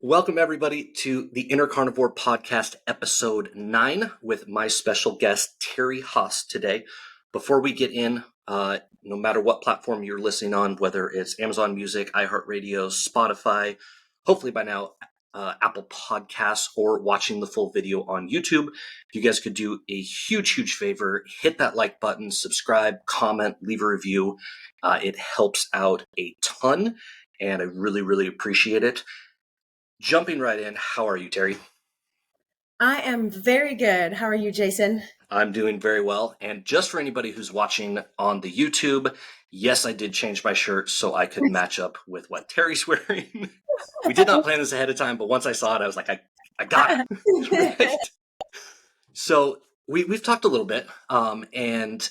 Welcome, everybody, to the Inner Carnivore Podcast, Episode 9, with my special guest, Terri Haas, today. Before we get in, no matter what platform you're listening on, whether it's Amazon Music, iHeartRadio, Spotify, hopefully by now, Apple Podcasts, or watching the full video on YouTube, if you guys could do a huge favor, hit that like button, subscribe, comment, leave a review. It helps out a ton, and I really appreciate it. Jumping right in, how are you, Terri? I am very good. How are you, Jason? I'm doing very well. And just for anybody who's watching on the YouTube, yes, I did change my shirt so I could match up with what Terri's wearing. We did not plan this ahead of time, but once I saw it, I was like, I got it. Right? So we've talked a little bit, and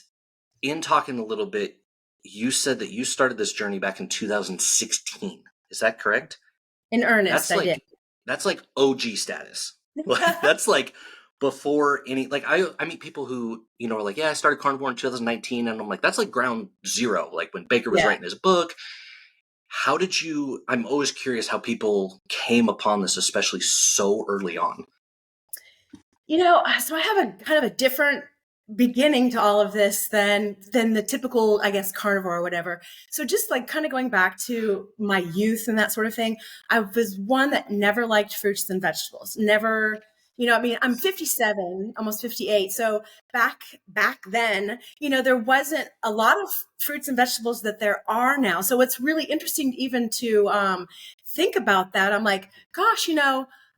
in talking a little bit, you said that you started this journey back in 2016. Is that correct? In earnest, I did. That's like OG status. That's like before any, like I meet people who, are like, yeah, I started carnivore in 2019. And I'm like, that's like ground zero. Like when Baker was writing his book. How did you, I'm always curious how people came upon this, especially so early on. So I have a kind of a different beginning to all of this than the typical, I guess, carnivore or whatever. So just like kind of going back to my youth and that sort of thing, I was one that never liked fruits and vegetables. Never, I'm 57, almost 58. So back then, there wasn't a lot of fruits and vegetables that there are now. So it's really interesting even to think about that. I'm like, gosh,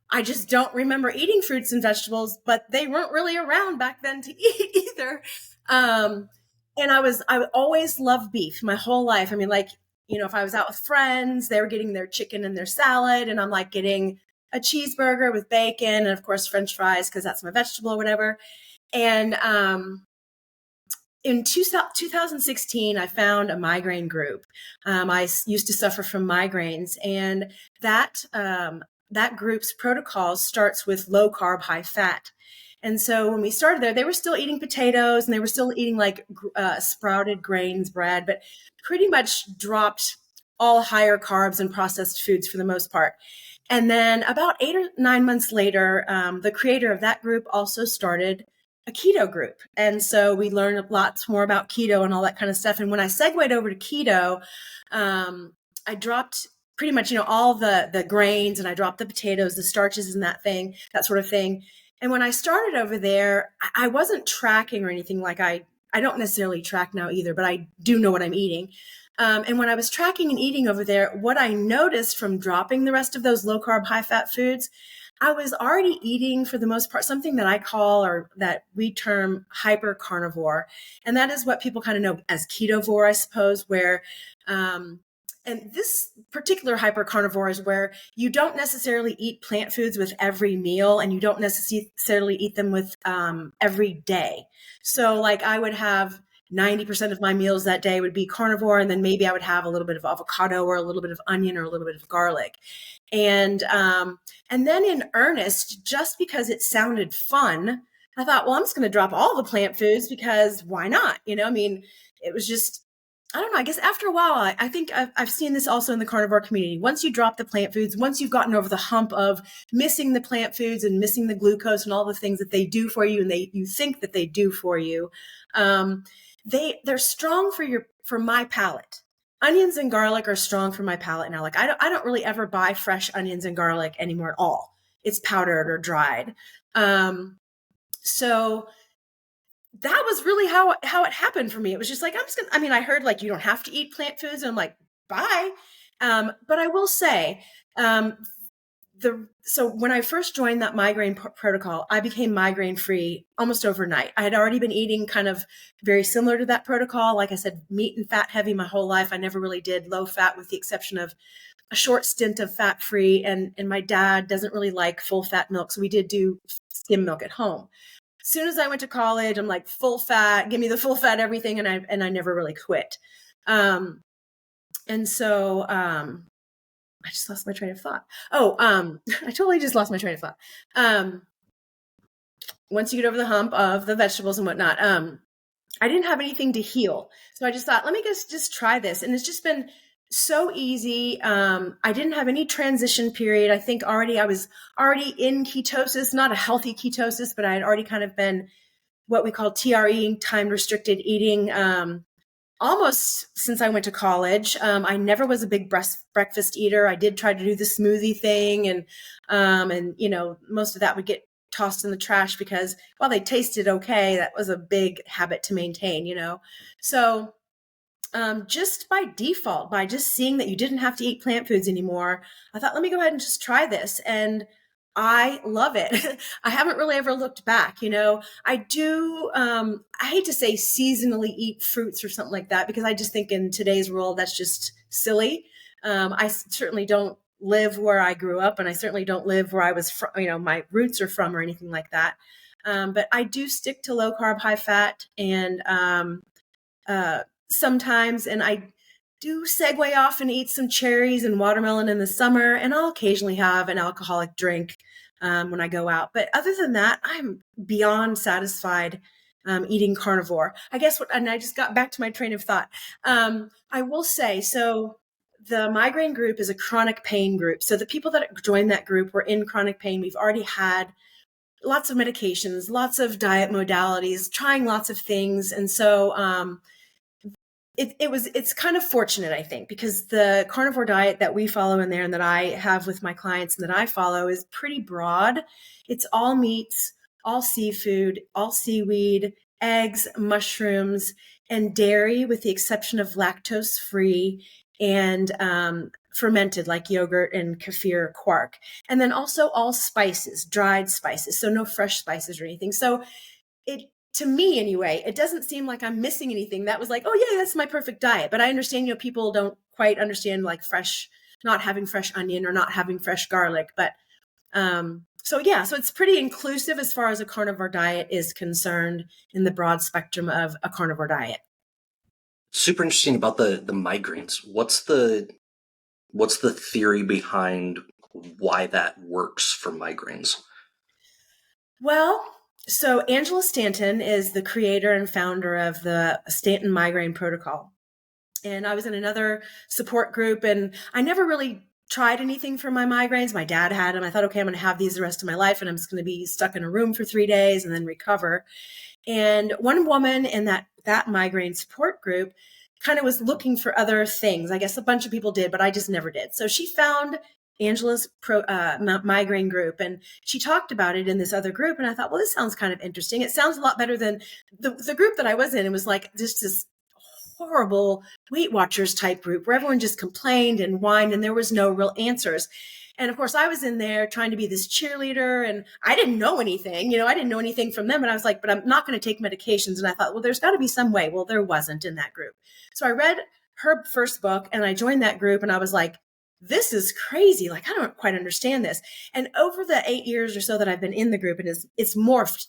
I just don't remember eating fruits and vegetables, but they weren't really around back then to eat either. And I always loved beef my whole life. I mean, like, if I was out with friends, they were getting their chicken and their salad, and I'm like getting a cheeseburger with bacon and of course French fries because that's my vegetable or whatever. And in 2016, I found a migraine group. I used to suffer from migraines, and that group's protocols starts with low carb, high fat. And so when we started there, they were still eating potatoes and they were still eating like sprouted grains, bread, but pretty much dropped all higher carbs and processed foods for the most part. And then about 8 or 9 months later, the creator of that group also started a keto group. And so we learned lots more about keto and all that kind of stuff. And when I segued over to keto, I dropped pretty much, all the grains, and I dropped the potatoes, the starches and that sort of thing. And when I started over there, I wasn't tracking or anything. Like I don't necessarily track now either, but I do know what I'm eating. And when I was tracking and eating over there, what I noticed from dropping the rest of those low carb, high fat foods, I was already eating, for the most part, something that I call, or that we term, hyper carnivore. And that is what people kind of know as ketovore, I suppose, where, and this particular hyper carnivore is where you don't necessarily eat plant foods with every meal, and you don't necessarily eat them with every day. So like I would have 90% of my meals that day would be carnivore, and then maybe I would have a little bit of avocado or a little bit of onion or a little bit of garlic. And then in earnest, just because it sounded fun, I thought, well, I'm just going to drop all the plant foods because why not? It was just, I don't know. I guess after a while, I think I've seen this also in the carnivore community. Once you drop the plant foods, once you've gotten over the hump of missing the plant foods and missing the glucose and all the things that they do for you, and you think that they do for you, they're strong for my palate. Onions and garlic are strong for my palate now. Like I don't really ever buy fresh onions and garlic anymore at all. It's powdered or dried. So that was really how it happened for me. It was just like, I heard like, you don't have to eat plant foods. And I'm like, bye. But I will say, so when I first joined that migraine protocol, I became migraine free almost overnight. I had already been eating kind of very similar to that protocol. Like I said, meat and fat heavy my whole life. I never really did low fat, with the exception of a short stint of fat free. And my dad doesn't really like full fat milk. So we did do skim milk at home. As soon as I went to college, I'm like, full fat, give me the full fat everything. And I never really quit. And so I just lost my train of thought. I totally just lost my train of thought. Once you get over the hump of the vegetables and whatnot, I didn't have anything to heal. So I just thought, let me just try this. And it's just been So easy. I didn't have any transition period. I think I was already in ketosis, not a healthy ketosis, but I had already kind of been what we call TRE, time restricted eating, almost since I went to college. I never was a big breakfast eater. I did try to do the smoothie thing, and most of that would get tossed in the trash because while they tasted okay, that was a big habit to maintain. So just by default, by just seeing that you didn't have to eat plant foods anymore, I thought, let me go ahead and just try this. And I love it. I haven't really ever looked back. I do, I hate to say seasonally eat fruits or something like that, because I just think in today's world, that's just silly. I certainly don't live where I grew up, and I certainly don't live where I was from, my roots are from or anything like that. But I do stick to low carb, high fat, and sometimes, and I do segue off and eat some cherries and watermelon in the summer, and I'll occasionally have an alcoholic drink when I go out. But other than that, I'm beyond satisfied eating carnivore. I guess and I just got back to my train of thought. I will say, so the migraine group is a chronic pain group. So the people that joined that group were in chronic pain. We've already had lots of medications, lots of diet modalities, trying lots of things. And so it's kind of fortunate, I think, because the carnivore diet that we follow in there and that I have with my clients and that I follow is pretty broad. It's all meats, all seafood, all seaweed, eggs, mushrooms, and dairy, with the exception of lactose free and fermented, like yogurt and kefir, quark. And then also all spices, dried spices. So no fresh spices or anything. So to me anyway, it doesn't seem like I'm missing anything. That was like, oh yeah, that's my perfect diet. But I understand, people don't quite understand like not having fresh onion or not having fresh garlic. But so it's pretty inclusive as far as a carnivore diet is concerned in the broad spectrum of a carnivore diet. Super interesting about the migraines. What's the theory behind why that works for migraines? Well, so Angela Stanton is the creator and founder of the Stanton Migraine Protocol. And I was in another support group, and I never really tried anything for my migraines. My dad had them. I thought, okay, I'm going to have these the rest of my life, and I'm just going to be stuck in a room for 3 days and then recover. And one woman in that migraine support group kind of was looking for other things. I guess a bunch of people did, but I just never did. So she found Angela's migraine group, and she talked about it in this other group. And I thought, well, this sounds kind of interesting. It sounds a lot better than the group that I was in. It was like just this horrible Weight Watchers type group where everyone just complained and whined, and there was no real answers. And of course, I was in there trying to be this cheerleader, and I didn't know anything. I didn't know anything from them. And I was like, but I'm not going to take medications. And I thought, well, there's got to be some way. Well, there wasn't in that group. So I read her first book, and I joined that group, and I was like, this is crazy. Like, I don't quite understand this. And over the 8 years or so that I've been in the group, it's morphed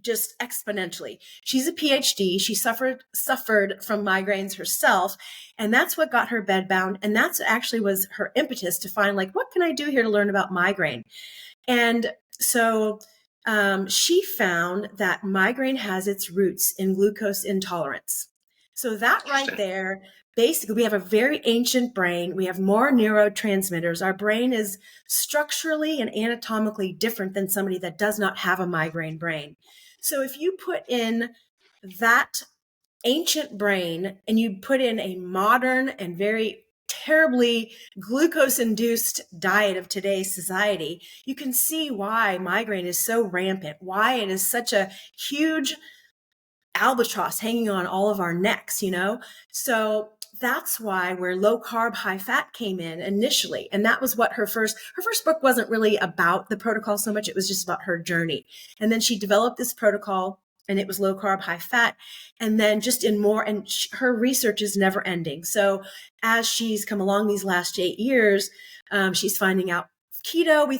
just exponentially. She's a PhD. She suffered from migraines herself. And that's what got her bedbound. And that's actually was her impetus to find, like, what can I do here to learn about migraine? And so she found that migraine has its roots in glucose intolerance. So that right there, basically, we have a very ancient brain. We have more neurotransmitters. Our brain is structurally and anatomically different than somebody that does not have a migraine brain. So if you put in that ancient brain and you put in a modern and very terribly glucose-induced diet of today's society, you can see why migraine is so rampant, why it is such a huge albatross hanging on all of our necks, So that's why where low carb, high fat came in initially. And that was what her first book wasn't really about the protocol so much. It was just about her journey. And then she developed this protocol, and it was low carb, high fat. And then just in more, and her research is never ending. So as she's come along these last 8 years, she's finding out keto,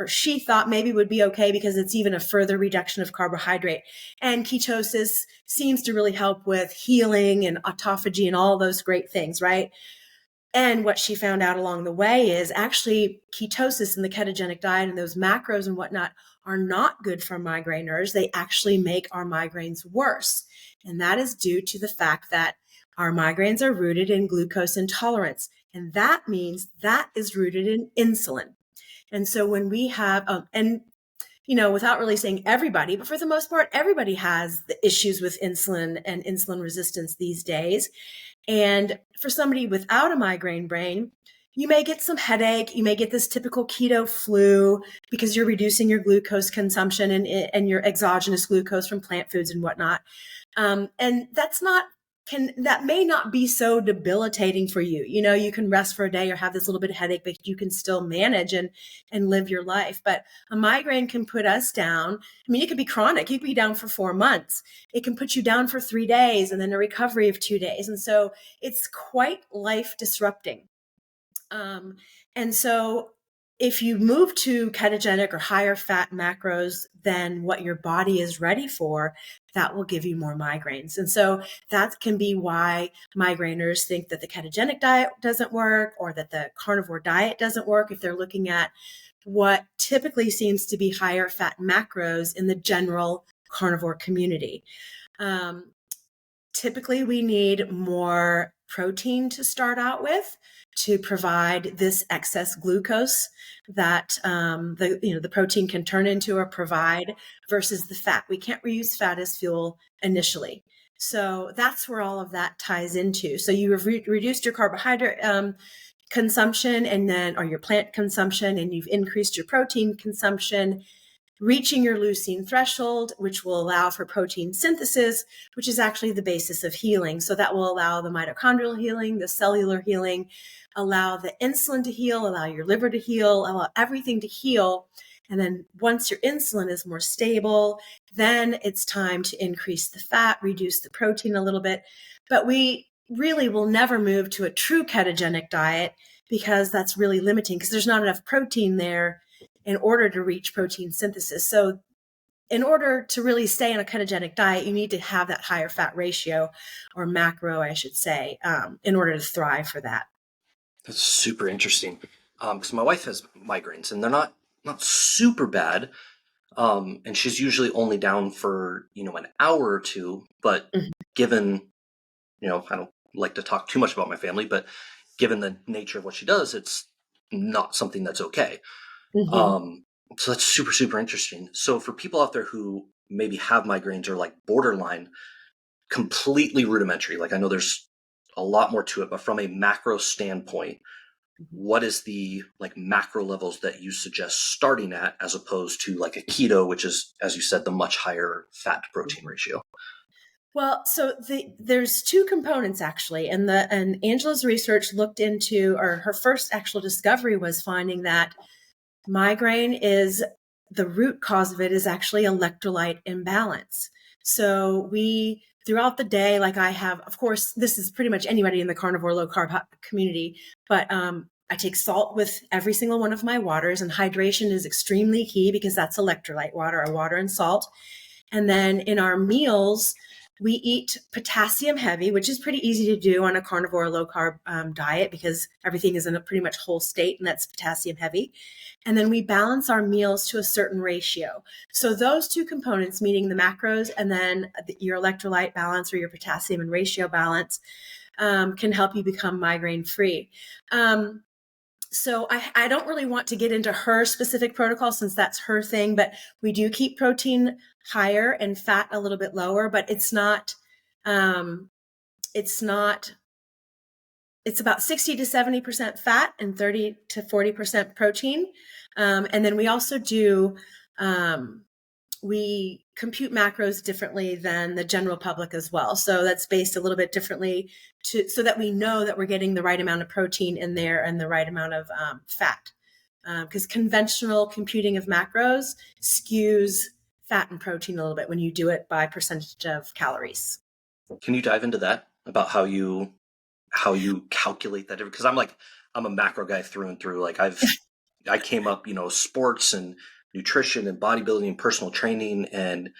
she thought maybe would be okay because it's even a further reduction of carbohydrate. And ketosis seems to really help with healing and autophagy and all those great things, right? And what she found out along the way is actually ketosis and the ketogenic diet and those macros and whatnot are not good for migraineurs. They actually make our migraines worse. And that is due to the fact that Our migraines are rooted in glucose intolerance, and that means that is rooted in insulin. And so when we have, without really saying everybody, but for the most part, everybody has the issues with insulin and insulin resistance these days. And for somebody without a migraine brain, you may get some headache. You may get this typical keto flu because you're reducing your glucose consumption and your exogenous glucose from plant foods and whatnot. And that may not be so debilitating for you. You can rest for a day or have this little bit of headache, but you can still manage and live your life. But a migraine can put us down. I mean, it could be chronic. You could be down for 4 months. It can put you down for 3 days and then a recovery of 2 days. And so it's quite life disrupting. And so if you move to ketogenic or higher fat macros than what your body is ready for, that will give you more migraines. And so that can be why migraineurs think that the ketogenic diet doesn't work or that the carnivore diet doesn't work if they're looking at what typically seems to be higher fat macros in the general carnivore community. Typically, we need more protein to start out with to provide this excess glucose that the protein can turn into or provide versus the fat. We can't reuse fat as fuel initially. So that's where all of that ties into. So you have reduced your carbohydrate consumption or your plant consumption, and you've increased your protein consumption, reaching your leucine threshold, which will allow for protein synthesis, which is actually the basis of healing. So that will allow the mitochondrial healing, the cellular healing, allow the insulin to heal, allow your liver to heal, allow everything to heal. And then once your insulin is more stable, then it's time to increase the fat, reduce the protein a little bit. But we really will never move to a true ketogenic diet because that's really limiting because there's not enough protein there in order to reach protein synthesis. So in order to really stay on a ketogenic diet, you need to have that higher fat ratio or macro, I should say, in order to thrive for that. That's super interesting. Because my wife has migraines and they're not super bad. And she's usually only down for, an hour or two, but given, I don't like to talk too much about my family, but given the nature of what she does, it's not something that's okay. So that's super, super interesting. So for people out there who maybe have migraines or like borderline, completely rudimentary, like I know there's a lot more to it, but from a macro standpoint, what is the like macro levels that you suggest starting at as opposed to like a keto, which is, as you said, the much higher fat to protein ratio? Well, so there's 2 components actually, and Angela's research looked into, or her first actual discovery was finding that migraine is the root cause of it is actually electrolyte imbalance. So we throughout the day, like I have, of course, this is pretty much anybody in the carnivore low carb community, but I take salt with every single one of my waters, and hydration is extremely key because that's electrolyte water, water and salt. And then in our meals, we eat potassium heavy, which is pretty easy to do on a carnivore low carb diet because everything is in a pretty much whole state, and that's potassium heavy. And then we balance our meals to a certain ratio. So those 2 components, meaning the macros and then your electrolyte balance or your potassium and ratio balance, can help you become migraine free. So I don't really want to get into her specific protocol since that's her thing, but we do keep protein higher and fat a little bit lower, but it's about 60 to 70% fat and 30 to 40% protein. And then we also we compute macros differently than the general public as well. So that's based a little bit differently so that we know that we're getting the right amount of protein in there and the right amount of fat. Because conventional computing of macros skews fat and protein a little bit when you do it by percentage of calories. Can you dive into that about how you calculate that? Because I'm a macro guy through and through. Like I came up, sports and nutrition and bodybuilding and personal training, and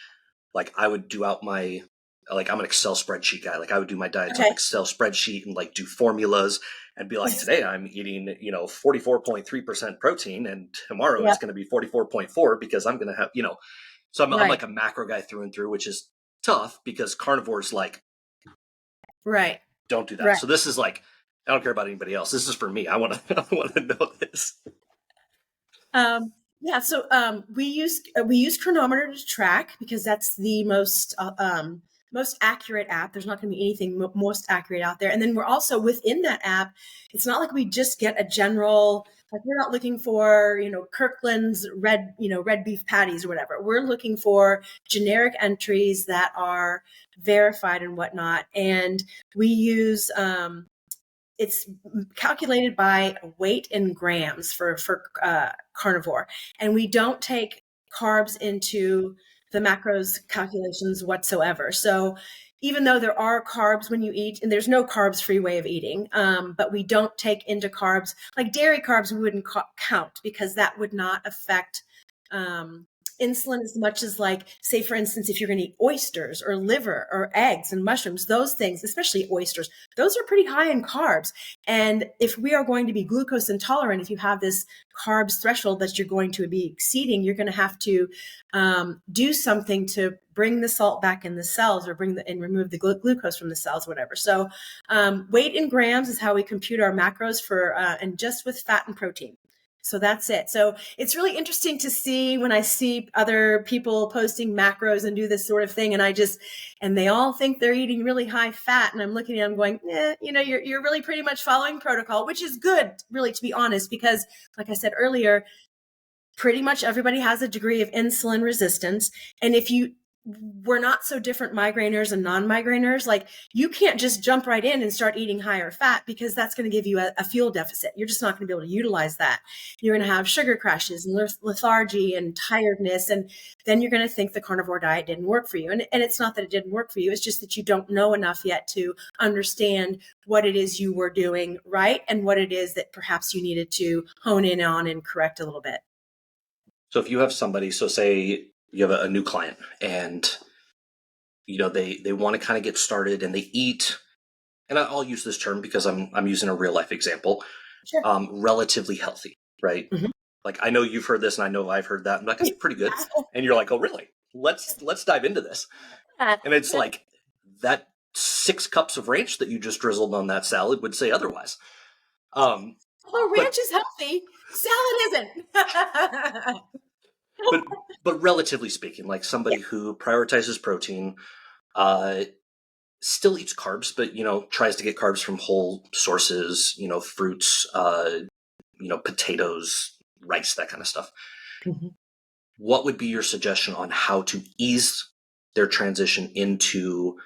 like I would do out I'm an Excel spreadsheet guy. Like I would do my diets on Excel spreadsheet and like do formulas and be like, today I'm eating, 44.3% protein, and tomorrow it's going to be 44.4 because I'm going to have, so I'm like a macro guy through and through, which is tough because carnivore is like, right. don't do that. Right. So this is like, I don't care about anybody else. This is for me. I want to, I want to know this. Yeah, so we use Chronometer to track because that's the most accurate app. There's not going to be anything most accurate out there. And then we're also within that app. It's not like we just get a general, like we're not looking for Kirkland's red beef patties or whatever. We're looking for generic entries that are verified and whatnot. And we use it's calculated by weight in grams for carnivore, and we don't take carbs into the macros calculations whatsoever. So even though there are carbs when you eat, and there's no carbs free way of eating, but we don't take into carbs like dairy carbs. We wouldn't count because that would not affect insulin as much as, like, say, for instance, if you're going to eat oysters or liver or eggs and mushrooms, those things, especially oysters, those are pretty high in carbs. And if we are going to be glucose intolerant, if you have this carbs threshold that you're going to be exceeding, you're going to have to do something to bring the salt back in the cells or and remove the glucose from the cells, whatever. So weight in grams is how we compute our macros for, and just with fat and protein. So that's it. So it's really interesting to see when I see other people posting macros and do this sort of thing. And they all think they're eating really high fat. And I'm looking at them going, you're really pretty much following protocol, which is good, really, to be honest, because like I said earlier, pretty much everybody has a degree of insulin resistance. And we're not so different, migrainers and non-migrainers. Like, you can't just jump right in and start eating higher fat because that's going to give you a fuel deficit. You're just not going to be able to utilize that. You're going to have sugar crashes and lethargy and tiredness. And then you're going to think the carnivore diet didn't work for you. And it's not that it didn't work for you. It's just that you don't know enough yet to understand what it is you were doing right and what it is that perhaps you needed to hone in on and correct a little bit. So if you have somebody, so say you have a new client and they want to kind of get started and they eat, and I'll use this term because I'm using a real life example, Sure. Relatively healthy, right? Mm-hmm. Like, I know you've heard this and I know I've heard that. I'm like, that's pretty good. And you're like, oh, really? Let's dive into this. And it's like that 6 cups of ranch that you just drizzled on that salad would say otherwise. Ranch is healthy. Salad isn't. but relatively speaking, like somebody who prioritizes protein, still eats carbs, but tries to get carbs from whole sources, fruits, potatoes, rice, that kind of stuff. Mm-hmm. What would be your suggestion on how to ease their transition into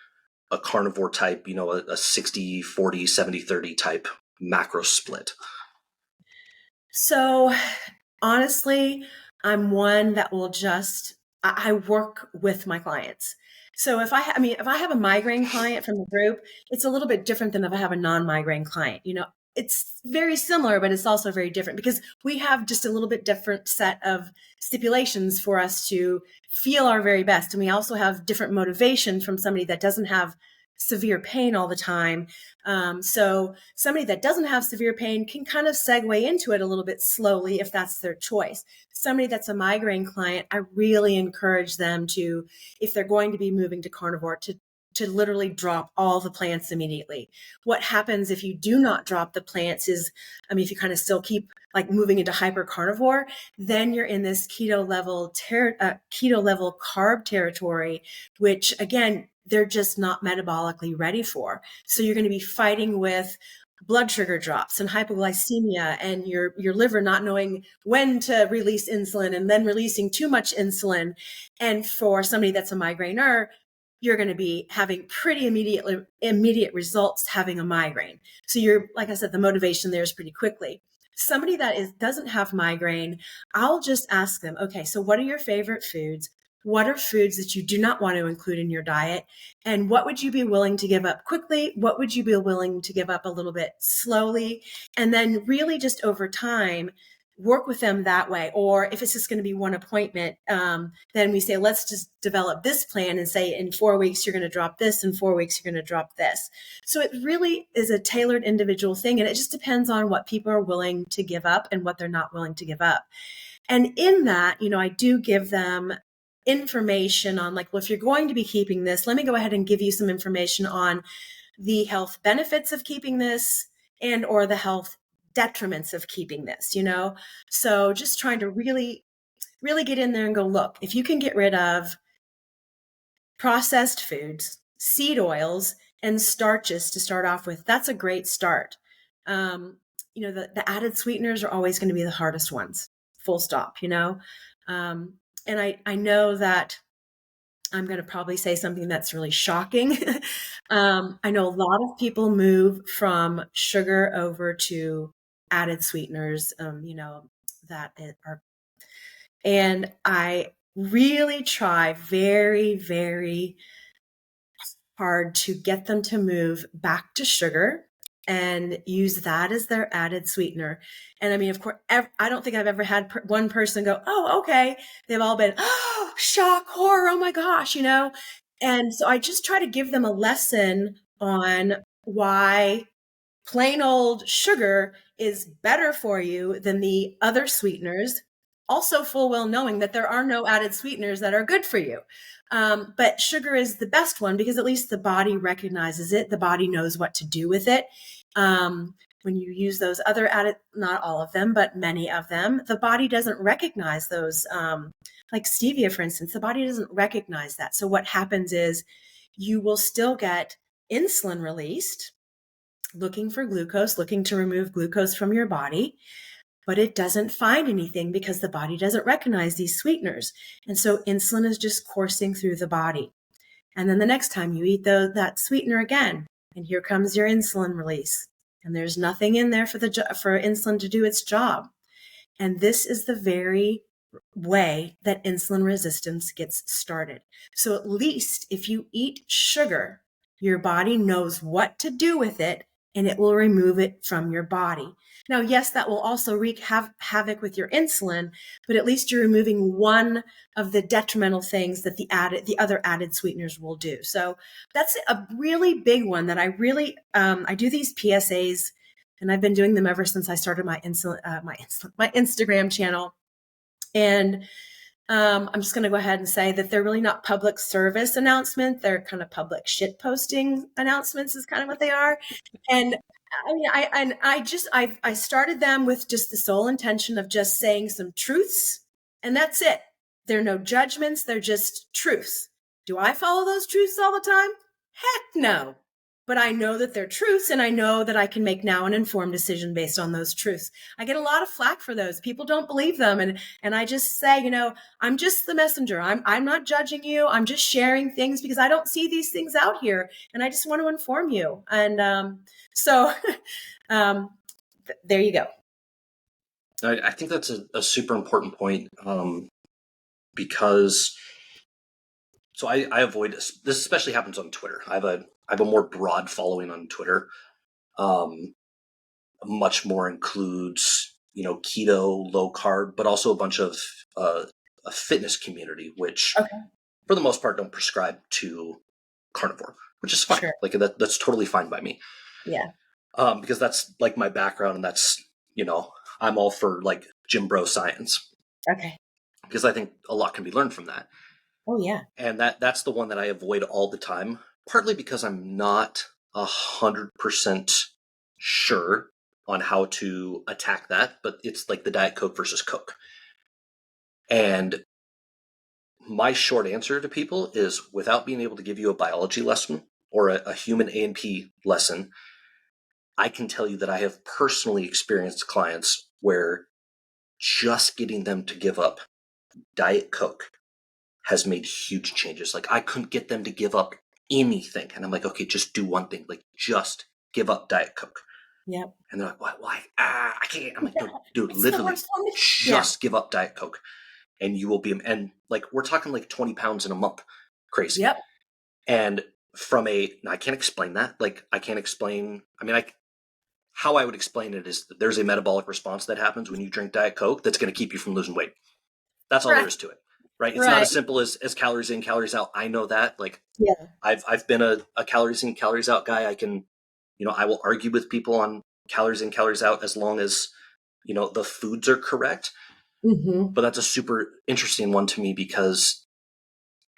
a carnivore type, a 60, 40, 70, 30 type macro split? So honestly, I'm one that will I work with my clients. So if I have a migraine client from the group, it's a little bit different than if I have a non-migraine client. It's very similar, but it's also very different because we have just a little bit different set of stipulations for us to feel our very best. And we also have different motivation from somebody that doesn't have severe pain all the time. So somebody that doesn't have severe pain can kind of segue into it a little bit slowly if that's their choice. Somebody that's a migraine client, I really encourage them to, if they're going to be moving to carnivore, to literally drop all the plants immediately. What happens if you do not drop the plants is, if you kind of still keep like moving into hyper carnivore, then you're in this keto level carb territory, which again, they're just not metabolically ready for. So you're going to be fighting with blood sugar drops and hypoglycemia and your liver not knowing when to release insulin and then releasing too much insulin. And for somebody that's a migraineur, you're going to be having pretty immediate results having a migraine. So like I said, the motivation there is pretty quickly. Somebody that doesn't have migraine, I'll just ask them, okay, so what are your favorite foods? What are foods that you do not want to include in your diet? And what would you be willing to give up quickly? What would you be willing to give up a little bit slowly? And then really just over time, work with them that way. Or if it's just going to be one appointment, then we say, let's just develop this plan and say in 4 weeks, you're going to drop this. In 4 weeks, you're going to drop this. So it really is a tailored individual thing. And it just depends on what people are willing to give up and what they're not willing to give up. And in that, I do give them information on like, well, if you're going to be keeping this, let me go ahead and give you some information on the health benefits of keeping this and or the health detriments of keeping this, So just trying to really, really get in there and go, look, if you can get rid of processed foods, seed oils, and starches to start off with, that's a great start. The added sweeteners are always going to be the hardest ones, full stop, And I know that I'm going to probably say something that's really shocking. I know a lot of people move from sugar over to added sweeteners, and I really try very, very hard to get them to move back to sugar and use that as their added sweetener. And I mean, of course, I don't think I've ever had one person go, oh, okay. They've all been, oh, shock, horror, oh my gosh, And so I just try to give them a lesson on why plain old sugar is better for you than the other sweeteners, also full well knowing that there are no added sweeteners that are good for you. But sugar is the best one because at least the body recognizes it. The body knows what to do with it. When you use those other added, not all of them, but many of them, the body doesn't recognize those. Like stevia, for instance, the body doesn't recognize that. So what happens is you will still get insulin released, looking for glucose, looking to remove glucose from your body, but it doesn't find anything because the body doesn't recognize these sweeteners. And so insulin is just coursing through the body. And then the next time you eat that sweetener again, and here comes your insulin release. And there's nothing in there for insulin to do its job. And this is the very way that insulin resistance gets started. So at least if you eat sugar, your body knows what to do with it and it will remove it from your body. Now, yes, that will also wreak havoc with your insulin, but at least you're removing one of the detrimental things that the other added sweeteners will do. So that's a really big one that I really, I do these PSAs, and I've been doing them ever since I started my Instagram channel. And I'm just going to go ahead and say that they're really not public service announcements. They're kind of public shit posting announcements is kind of what they are. And I mean, I started them with just the sole intention of just saying some truths, and that's it. There are no judgments. They're just truths. Do I follow those truths all the time? Heck no. But I know that they're truths, and I know that I can make now an informed decision based on those truths. I get a lot of flack for those. People don't believe them. And I just say, I'm just the messenger. I'm not judging you. I'm just sharing things because I don't see these things out here. And I just want to inform you. And so there you go. I think that's a super important point because so I avoid this, especially happens on Twitter. I have a more broad following on Twitter. Much more includes, keto, low carb, but also a bunch of a fitness community, which for the most part don't prescribe to carnivore, which is fine. Sure. Like that's totally fine by me. Yeah. Because that's like my background, and that's, I'm all for like gym bro science. Okay. Because I think a lot can be learned from that. Oh yeah. And that's the one that I avoid all the time, partly because I'm not 100% sure on how to attack that, but it's like the Diet Coke versus Coke. And my short answer to people is, without being able to give you a biology lesson or a human A&P lesson, I can tell you that I have personally experienced clients where just getting them to give up Diet Coke has made huge changes. Like, I couldn't get them to give up anything. And I'm like, okay, just do one thing. Like, just give up Diet Coke. Yep. And they're like, why? I can't. I'm like, no, dude, literally just give up Diet Coke and you will be, and like, we're talking like 20 pounds in a month. Crazy. Yep. And I can't explain that. Like, I can't explain, how I would explain it is that there's a metabolic response that happens when you drink Diet Coke that's going to keep you from losing weight. That's all there is to it. Right. It's not as simple as calories in, calories out. I know that. Like, I've been a calories in, calories out guy. I can, I will argue with people on calories in, calories out as long as, the foods are correct. Mm-hmm. But that's a super interesting one to me because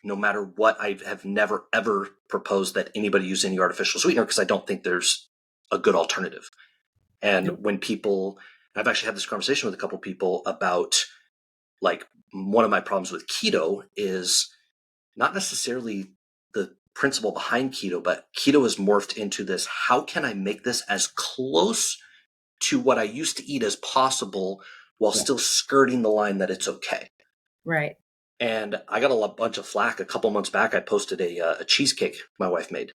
no matter what, I have never ever proposed that anybody use any artificial sweetener because I don't think there's a good alternative. And Nope. when people, I've actually had this conversation with a couple people about, like, one of my problems with keto is not necessarily the principle behind keto, but keto has morphed into this: how can I make this as close to what I used to eat as possible while Yeah. still skirting the line that it's okay? Right. And I got a bunch of flack a couple months back. I posted a cheesecake my wife made,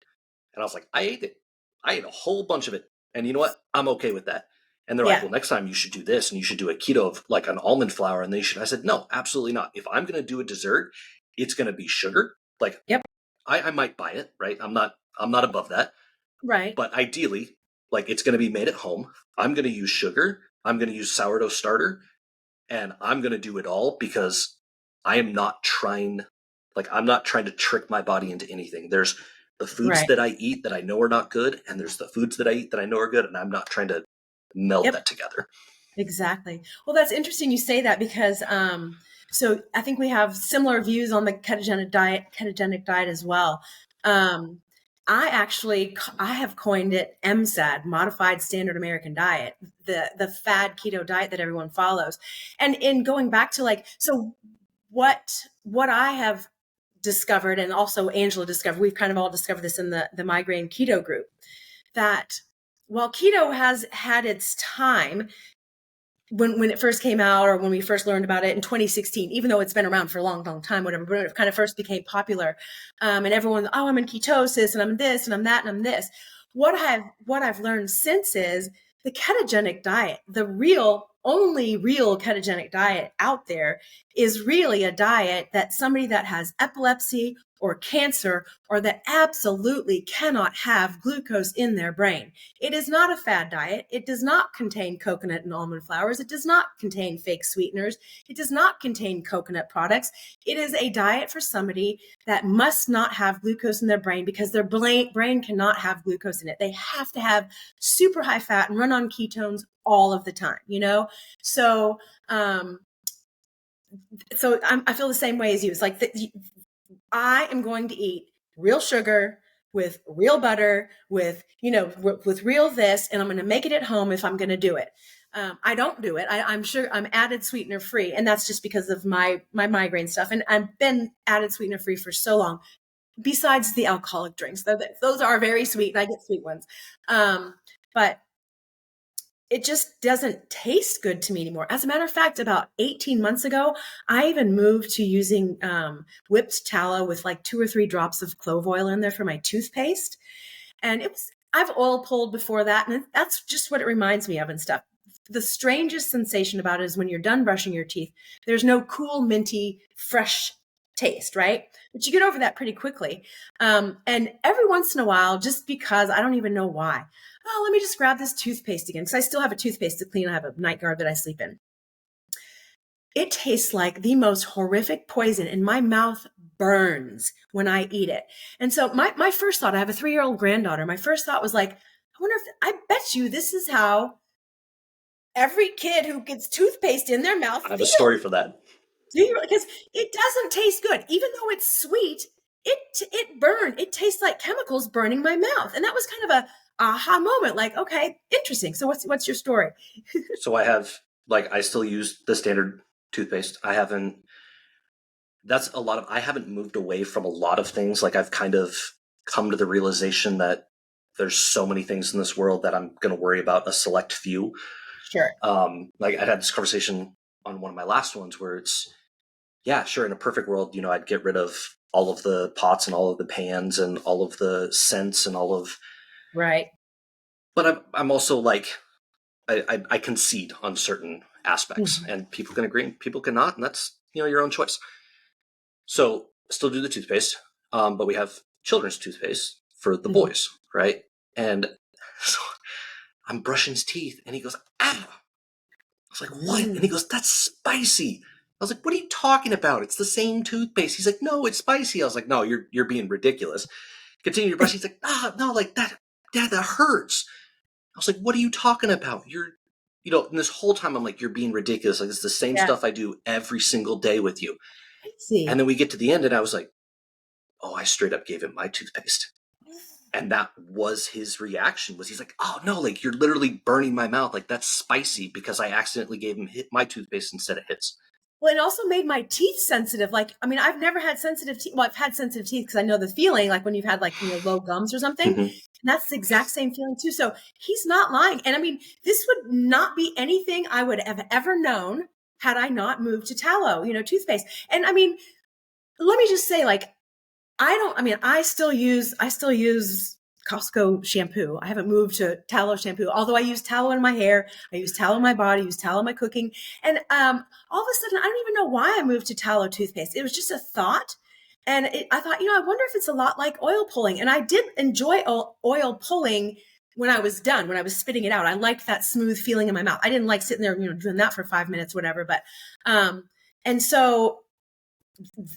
and I was like, I ate it. I ate a whole bunch of it. And you know what? I'm okay with that. And they're like, Yeah. well, next time you should do this, and you should do a keto of like an almond flour. And they should. I said, no, absolutely not. If I'm going to do a dessert, it's going to be sugar. Like, Yep. I might buy it, right? I'm not above that. Right. But ideally, like, it's going to be made at home. I'm going to use sugar. I'm going to use sourdough starter, and I'm going to do it all because I'm not trying to trick my body into anything. There's the foods Right. that I eat that I know are not good, and there's the foods that I eat that I know are good, and I'm not trying to meld Yep. that together. Exactly. Well, that's interesting you say that because so I think we have similar views on the ketogenic diet as well. Um, I have coined it MSAD, Modified Standard American Diet, the fad keto diet that everyone follows. And in going back to like, so what I have discovered, and also Angela discovered, we've kind of all discovered this in the migraine keto group, that while keto has had its time when it first came out, or when we first learned about it in 2016, even though it's been around for a long, long time, whatever, but it kind of first became popular. And everyone, oh, I'm in ketosis and I'm this and I'm that and I'm this. What I've learned since is the ketogenic diet, the only real ketogenic diet out there, is really a diet that somebody that has epilepsy or cancer, or that absolutely cannot have glucose in their brain. It is not a fad diet. It does not contain coconut and almond flours. It does not contain fake sweeteners. It does not contain coconut products. It is a diet for somebody that must not have glucose in their brain because their brain cannot have glucose in it. They have to have super high fat and run on ketones all of the time, you know? So, I feel the same way as you. It's like I am going to eat real sugar with real butter, with real this, and I'm going to make it at home if I'm going to do it. I don't do it. I'm sure I'm added sweetener free, and that's just because of my migraine stuff. And I've been added sweetener free for so long. Besides the alcoholic drinks, those are very sweet, and I get sweet ones. But it just doesn't taste good to me anymore. As a matter of fact, about 18 months ago, I even moved to using whipped tallow with like 2 or 3 drops of clove oil in there for my toothpaste. And I've oil pulled before that, and that's just what it reminds me of and stuff. The strangest sensation about it is when you're done brushing your teeth, there's no cool, minty, fresh taste, right? But you get over that pretty quickly. And every once in a while, just because I don't even know why, oh, let me just grab this toothpaste again, because I still have a toothpaste to clean. I have a night guard that I sleep in. It tastes like the most horrific poison, and my mouth burns when I eat it. And so my first thought, I have a 3-year-old granddaughter. My first thought was like, I bet you this is how every kid who gets toothpaste in their mouth I have a feels. story for that. Because it doesn't taste good. Even though it's sweet, it burned. It tastes like chemicals burning my mouth. And that was kind of a aha moment. Like, okay, interesting. So what's your story? So I still use the standard toothpaste. I haven't moved away from a lot of things. Like, I've kind of come to the realization that there's so many things in this world that I'm going to worry about a select few. Sure. Like, I had this conversation on one of my last ones where it's, yeah, sure, in a perfect world, I'd get rid of all of the pots and all of the pans and all of the scents and all of, Right. but I'm also like, I concede on certain aspects, Mhm. and people can agree and people cannot, and that's, your own choice. So still do the toothpaste, but we have children's toothpaste for the boys, right? And so I'm brushing his teeth, and he goes, ah. I was like, what? And he goes, that's spicy. I was like, what are you talking about? It's the same toothpaste. He's like, no, it's spicy. I was like, no, you're being ridiculous. Continue to brush. He's like, no, like that, Dad, that hurts. I was like, what are you talking about? And this whole time I'm like, you're being ridiculous. Like, it's the same Yeah. stuff I do every single day with you. I see. And then we get to the end, and I was like, oh, I straight up gave him my toothpaste. And that was his reaction, was he's like, oh no, like you're literally burning my mouth. Like that's spicy because I accidentally gave him my toothpaste instead of his. Well, it also made my teeth sensitive. Like, I mean, I've never had sensitive teeth. Well, I've had sensitive teeth because I know the feeling, like when you've had like, low gums or something. Mm-hmm. And that's the exact same feeling too. So he's not lying. And I mean, this would not be anything I would have ever known had I not moved to tallow, toothpaste. And I mean, let me just say, like, I still use Costco shampoo. I haven't moved to tallow shampoo, although I use tallow in my hair. I use tallow in my body, I use tallow in my cooking. And all of a sudden, I don't even know why I moved to tallow toothpaste. It was just a thought. And I thought, I wonder if it's a lot like oil pulling. And I did enjoy oil pulling when I was done, when I was spitting it out. I liked that smooth feeling in my mouth. I didn't like sitting there, doing that for 5 minutes, whatever. But, and so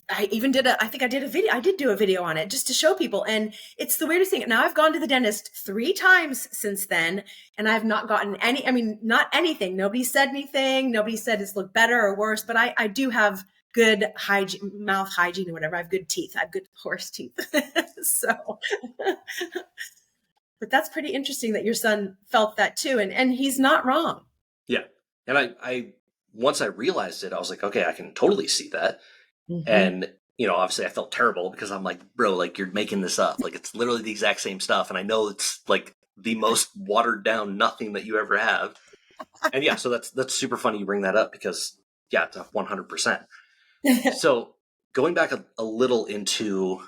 I did do a video on it just to show people. And it's the weirdest thing. Now I've gone to the dentist 3 times since then, and I've not gotten not anything. Nobody said anything. Nobody said it's looked better or worse, but I do have good hygiene, mouth hygiene or whatever. I have good teeth. I have good horse teeth. So, but that's pretty interesting that your son felt that too. And he's not wrong. Yeah. And I once I realized it, I was like, okay, I can totally see that. Mm-hmm. And, obviously I felt terrible because I'm like, bro, like you're making this up. Like it's literally the exact same stuff. And I know it's like the most watered down nothing that you ever have. And yeah, so that's super funny you bring that up because yeah, it's 100%. So going back a little into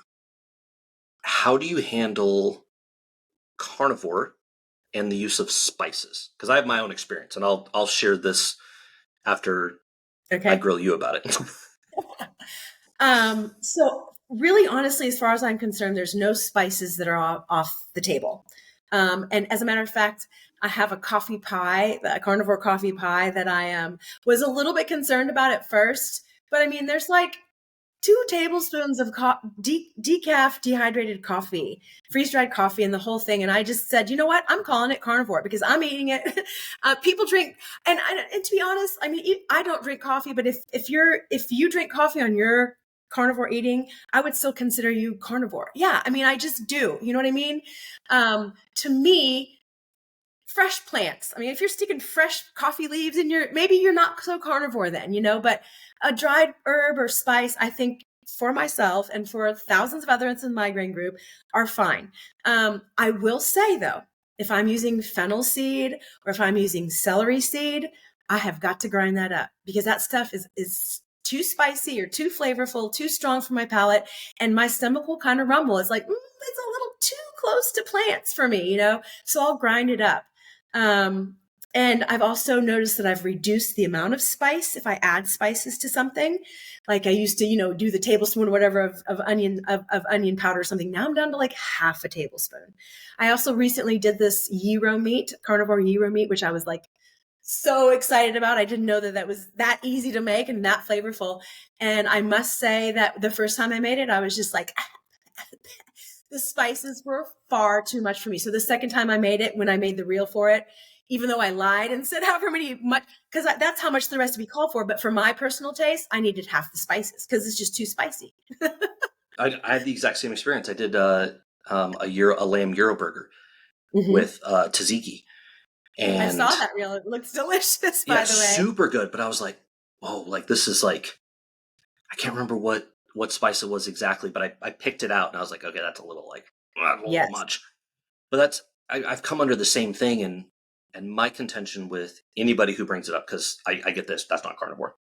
how do you handle carnivore and the use of spices? Because I have my own experience and I'll share this after I grill you about it. So really, honestly, as far as I'm concerned, there's no spices that are off the table. And as a matter of fact, I have a coffee pie, a carnivore coffee pie that I was a little bit concerned about at first. But I mean, there's like 2 tablespoons of decaf dehydrated coffee, freeze-dried coffee, and the whole thing. And I just said, you know what? I'm calling it carnivore because I'm eating it. People drink, and to be honest, I mean, I don't drink coffee, but if you drink coffee on your carnivore eating, I would still consider you carnivore. Yeah, I mean, I just do. You know what I mean? To me, fresh plants. I mean, if you're sticking fresh coffee leaves in maybe you're not so carnivore then, but a dried herb or spice, I think for myself and for thousands of others in the migraine group are fine. I will say though, if I'm using fennel seed or if I'm using celery seed, I have got to grind that up because that stuff is too spicy or too flavorful, too strong for my palate. And my stomach will kind of rumble. It's like, it's a little too close to plants for me, so I'll grind it up. And I've also noticed that I've reduced the amount of spice if I add spices to something. Like I used to, do the tablespoon or whatever of onion powder or something. Now I'm down to like half a tablespoon. I also recently did this gyro meat, carnivore gyro meat, which I was like so excited about. I didn't know that was that easy to make and that flavorful. And I must say that the first time I made it, I was just like, the spices were far too much for me. So the second time I made it, when I made the reel for it, even though I lied and said because that's how much the recipe called for. But for my personal taste, I needed half the spices because it's just too spicy. I had the exact same experience. I did a lamb gyro burger with tzatziki. And I saw that reel. It looks delicious, by the way. Super good. But I was like, whoa, like this is like, I can't remember what spice it was exactly, but I picked it out and I was like, okay, that's a little much. But I've come under the same thing and my contention with anybody who brings it up, because I get this, that's not carnivore.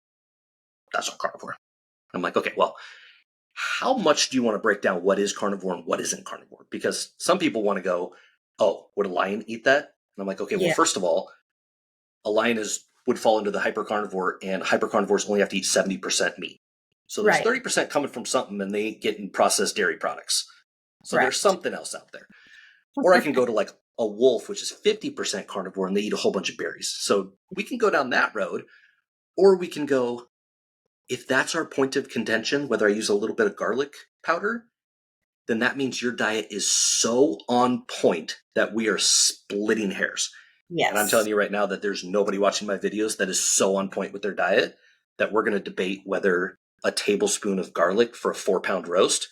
That's not carnivore. I'm like, okay, well, how much do you want to break down what is carnivore and what isn't carnivore? Because some people want to go, oh, would a lion eat that? And I'm like, okay, well, first of all, a lion would fall into the hypercarnivore, and hypercarnivores only have to eat 70% meat. So there's 30% coming from something, and they ain't getting processed dairy products. So there's something else out there. Or I can go to like a wolf, which is 50% carnivore, and they eat a whole bunch of berries. So we can go down that road, or we can go, if that's our point of contention, whether I use a little bit of garlic powder, then that means your diet is so on point that we are splitting hairs. Yes. And I'm telling you right now that there's nobody watching my videos that is so on point with their diet that we're going to debate whether a tablespoon of garlic for a 4-pound roast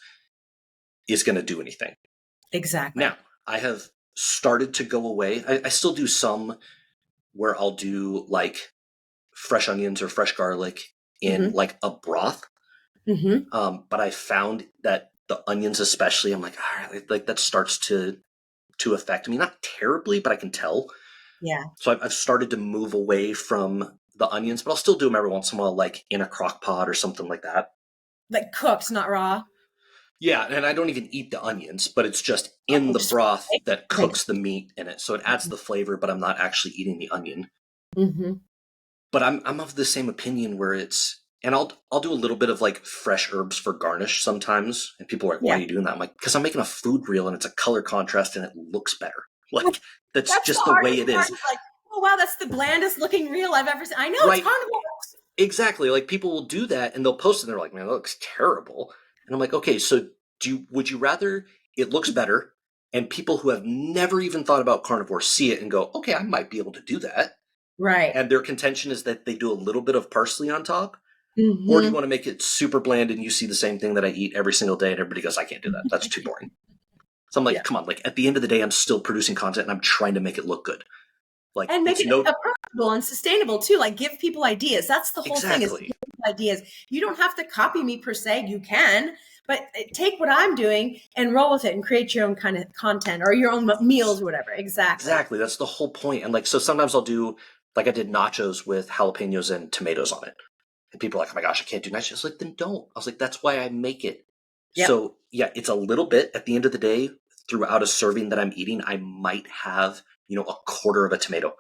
is going to do anything. Exactly. Now, I have started to go away. I still do some where I'll do like fresh onions or fresh garlic in like a broth. But I found that the onions especially, I'm like, all right, like that starts to affect me. Not terribly, but I can tell. Yeah. So I've started to move away from the onions, but I'll still do them every once in a while, like in a crock pot or something like that. Like cooked, not raw. Yeah, and I don't even eat the onions, but it's just in Oh, the just broth that makes. cooks the meat in it. So it adds the flavor, but I'm not actually eating the onion. Mm-hmm. But I'm of the same opinion where it's, and I'll do a little bit of like fresh herbs for garnish sometimes, and people are like, "Why are Yeah. you doing that?" I'm like, "Because I'm making a food reel and it's a color contrast and it looks better." Like that's That's the just the way hardest it part. is, Is like, oh wow, that's the blandest looking reel I've ever seen. I know it's right? carnivore. Exactly. Like people will do that and they'll post it and they're like, "Man, that looks terrible." And I'm like, "Okay, so would you rather it looks better and people who have never even thought about carnivore see it and go, "Okay, I might be able to do that." Right. And their contention is that they do a little bit of parsley on top, or do you Mm-hmm. want to make it super bland and you see the same thing that I eat every single day and everybody goes, "I can't do that. That's too boring." So I'm like, Yeah. "Come on, like at the end of the day I'm still producing content and I'm trying to make it look good." Like And make it's it no approachable and sustainable too. Like give people ideas. That's the whole thing is to exactly. give people ideas. You don't have to copy me per se. You can, but take what I'm doing and roll with it and create your own kind of content or your own meals or whatever. Exactly. Exactly. That's the whole point. And like, so sometimes I'll do, like, I did nachos with jalapenos and tomatoes on it. And people are like, "Oh my gosh, I can't do nachos." I was like, "Then don't." I was like, "That's why I make it." Yep. So yeah, it's a little bit at the end of the day throughout a serving that I'm eating. I might have, a quarter of a tomato.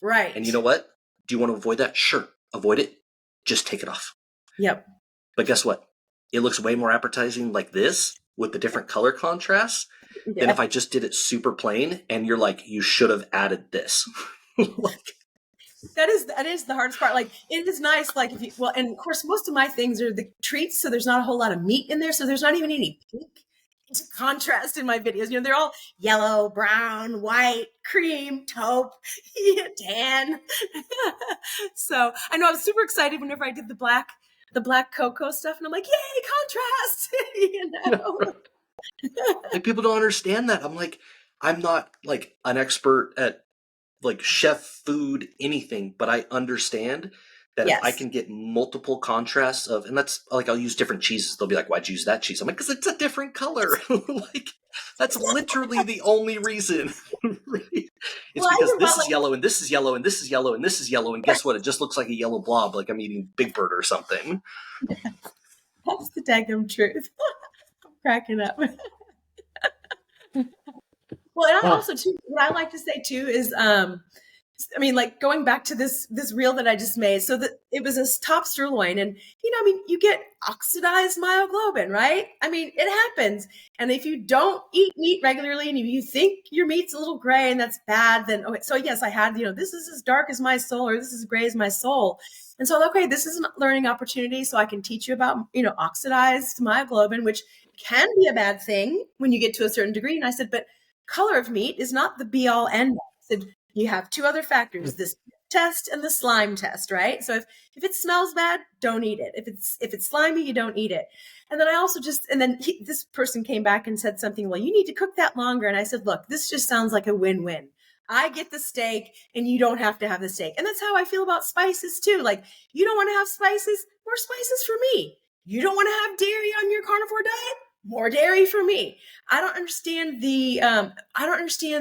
And you know Right. what? Do you want to avoid that? Sure. Avoid it. Just take it off. Yep. But guess what? It looks way more appetizing like this with the different color contrasts than if Yeah. I just did it super plain and you're like, "You should have added this." Like, That is the hardest part. Like it is nice, like if you well, and of course most of my things are the treats, so there's not a whole lot of meat in there, so there's not even any pink contrast in my videos. They're all yellow, brown, white, cream, taupe, tan. So I know I was super excited whenever I did the black cocoa stuff, and I'm like, yay, contrast, like people don't understand that. I'm like, I'm not like an expert at like chef food anything, but I understand that if I Yes. can get multiple contrasts of, and that's like I'll use different cheeses. They'll be like, "Why'd you use that cheese?" I'm like, "Because it's a different color." Like that's literally the only reason. Right? It's Well, I because even bought this is yellow and this is yellow and this is yellow and this is yellow, and guess what? It just looks like a yellow blob, like I'm eating Big Bird or something. that's the daggum truth. I'm cracking up. Well, and I also too, what I like to say too is, I mean, like going back to this reel that I just made. So that it was a top sirloin, and I mean, you get oxidized myoglobin, right? I mean, it happens. And if you don't eat meat regularly, and if you think your meat's a little gray and that's bad, then okay. So yes, I had this is as dark as my soul, or this is gray as my soul. And so, okay, this is a learning opportunity, so I can teach you about oxidized myoglobin, which can be a bad thing when you get to a certain degree. And I said, but color of meat is not the be all end all. I said, you have two other factors, this test and the slime test, right? So if it smells bad, don't eat it. If it's slimy, you don't eat it. And then I also this person came back and said something, well, you need to cook that longer. And I said, look, this just sounds like a win-win. I get the steak and you don't have to have the steak. And that's how I feel about spices too. Like, you don't want to have spices, more spices for me. You don't want to have dairy on your carnivore diet, more dairy for me. I don't understand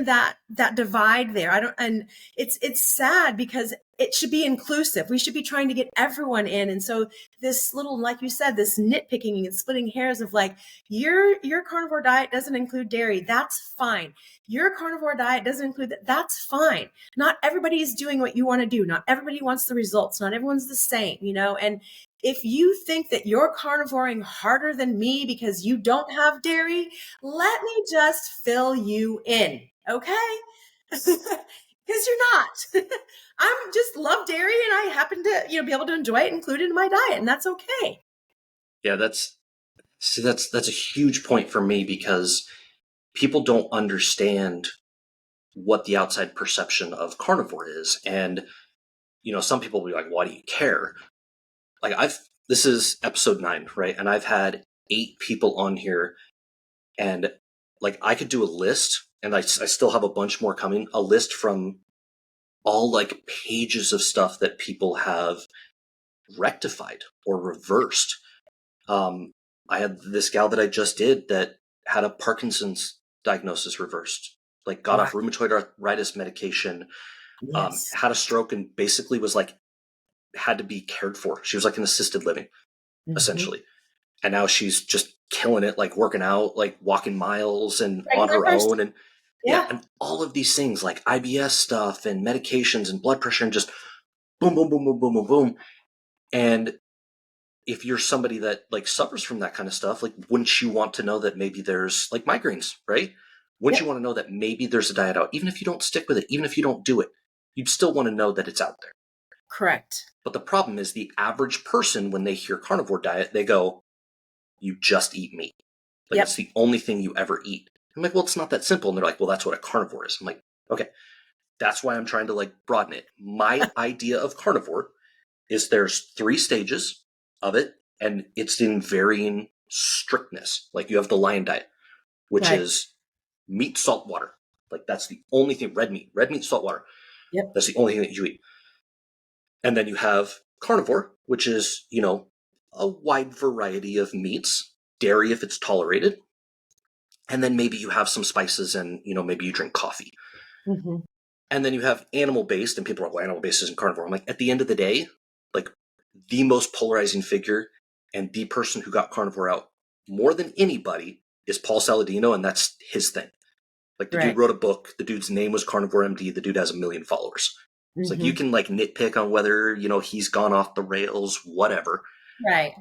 that divide there. And it's sad because it should be inclusive. We should be trying to get everyone in. And so this little, like you said, this nitpicking and splitting hairs of like, your carnivore diet doesn't include dairy. That's fine. Your carnivore diet doesn't include that. That's fine. Not everybody is doing what you want to do. Not everybody wants the results. Not everyone's the same, and if you think that you're carnivoring harder than me because you don't have dairy, let me just fill you in, okay? Because you're not. I'm just love dairy and I happen to, be able to enjoy it, include it in my diet, and that's okay. Yeah, that's a huge point for me because people don't understand what the outside perception of carnivore is. And, some people will be like, "Why do you care?" Like this is episode 9, right? And I've had 8 people on here And like I could do a list, and I still have a bunch more coming, a list from all like pages of stuff that people have rectified or reversed. I had this gal that I just did that had a Parkinson's diagnosis reversed, like got Wow. off rheumatoid arthritis medication, Yes. had a stroke, and basically was like, had to be cared for. She was like an assisted living, essentially. And now she's just killing it, like working out, like walking miles and on Regular her person. own. And yeah, Yeah. and all of these things like IBS stuff and medications and blood pressure and just boom, boom, boom, boom, boom, boom, boom. And if you're somebody that like suffers from that kind of stuff, like wouldn't you want to know that maybe there's like migraines, right? Wouldn't you Yep. want to know that maybe there's a diet out, even if you don't stick with it, even if you don't do it, you'd still want to know that it's out there. Correct. But the problem is the average person, when they hear carnivore diet, they go, you just eat meat. Like Yep. it's the only thing you ever eat. I'm like, well, it's not that simple. And they're like, well, that's what a carnivore is. I'm like, okay, that's why I'm trying to like broaden it. My idea of carnivore is there's 3 stages of it, and it's in varying strictness. Like you have the lion diet, which Right. is meat, salt, water. Like that's the only thing, red meat, salt, water. Yep. That's the only thing that you eat. And then you have carnivore, which is, a wide variety of meats, dairy if it's tolerated. And then maybe you have some spices and, maybe you drink coffee. Mm-hmm. And then you have animal-based, and people are like, well, animal-based isn't carnivore. I'm like, at the end of the day, like the most polarizing figure and the person who got carnivore out more than anybody is Paul Saladino, and that's his thing. Like the dude wrote a book. The dude's name was Carnivore MD. The dude has 1 million followers. It's like you can like nitpick on whether, he's gone off the rails, whatever. Right.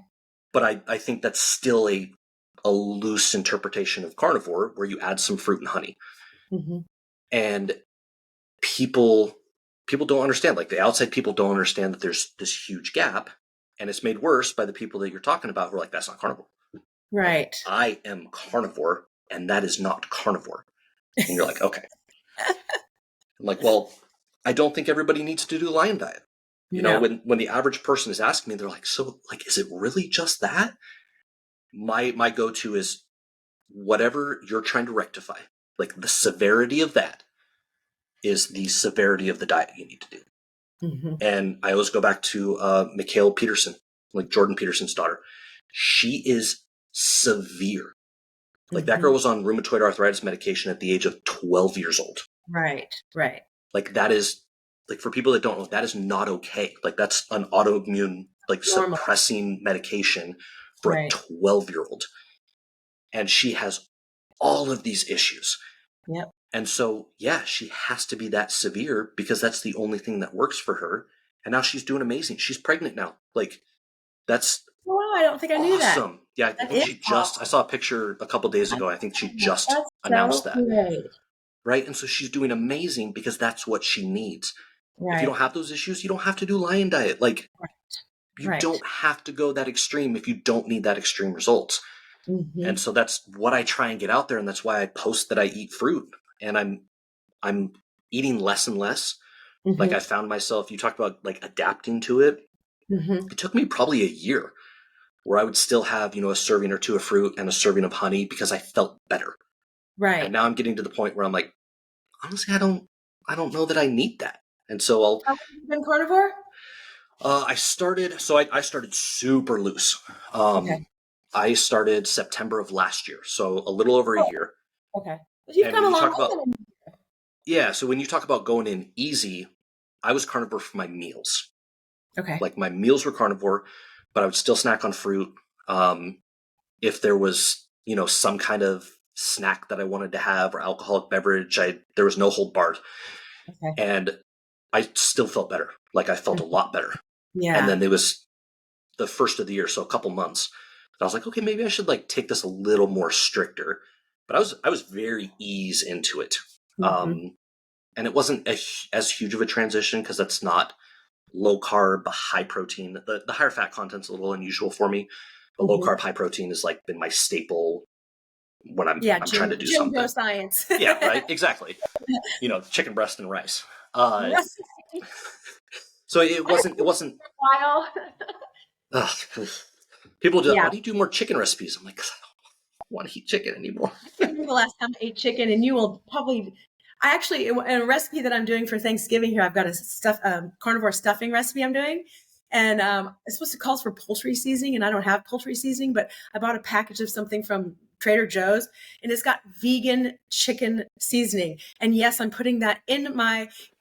But I think that's still a loose interpretation of carnivore where you add some fruit and honey. Mm-hmm. And people don't understand. Like the outside people don't understand that there's this huge gap, and it's made worse by the people that you're talking about who are like, that's not carnivore. Right. I am carnivore, and that is not carnivore. And you're like, okay. I'm like, well, I don't think everybody needs to do the lion diet. No. When the average person is asking me, they're like, so like, is it really just that? My go-to is whatever you're trying to rectify, like the severity of that is the severity of the diet you need to do. Mm-hmm. And I always go back to Mikhail Peterson, like Jordan Peterson's daughter. She is severe. Like that girl was on rheumatoid arthritis medication at the age of 12 years old. Right. Right. Like that is, like for people that don't know, that is not okay. Like that's an autoimmune, like Normal. suppressing medication for Right. a 12-year-old. And she has all of these issues. Yep. And so, yeah, she has to be that severe because that's the only thing that works for her. And now she's doing amazing. She's pregnant now. Like that's Wow, I don't think I knew that. awesome. Yeah, I That think is she just, I awesome. saw a picture a couple days ago. I think she just That's announced so that. great. Right. And so she's doing amazing because that's what she needs. If you Right. don't have those issues, you don't have to do lion diet. Like you Right. don't have to go that extreme if you don't need that extreme results. Mm-hmm. And so that's what I try and get out there. And that's why I post that I eat fruit, and I'm eating less and less. Mm-hmm. Like I found myself, you talked about like adapting to it. Mm-hmm. It took me probably a year where I would still have, a serving or two of fruit and a serving of honey because I felt better. Right. And now I'm getting to the point where I'm like, honestly, I don't know that I need that. And so How long have you been carnivore? I started super loose. Okay. I started September of last year. So a little over a Oh, year. okay. But you've And come when a you long talk way about, then. yeah, so when you talk about going in easy, I was carnivore for my meals. Okay. Like my meals were carnivore, but I would still snack on fruit. If there was, some kind of snack that I wanted to have or alcoholic beverage, there was no hold barred. Okay. And I still felt better. Like I felt a lot better. Yeah. And then it was the first of the year, so a couple months. And I was like, okay, maybe I should like take this a little more stricter. But I was very ease into it. Mm-hmm. And it wasn't as huge of a transition because that's not low carb, high protein. The higher fat content's a little unusual for me. But low carb, high protein is like been my staple when I'm trying to do Jim something. Joe science. Yeah, right. Exactly. Chicken breast and rice. So it wasn't. While. People do. Yeah. Why do you do more chicken recipes? I'm like, want to eat chicken anymore. I can't remember the last time I ate chicken, and you will probably. I actually, in a recipe that I'm doing for Thanksgiving here, I've got a carnivore stuffing recipe I'm doing. And it's supposed to call for poultry seasoning, and I don't have poultry seasoning, but I bought a package of something from Trader Joe's, and it's got vegan chicken seasoning. And yes, I'm putting that in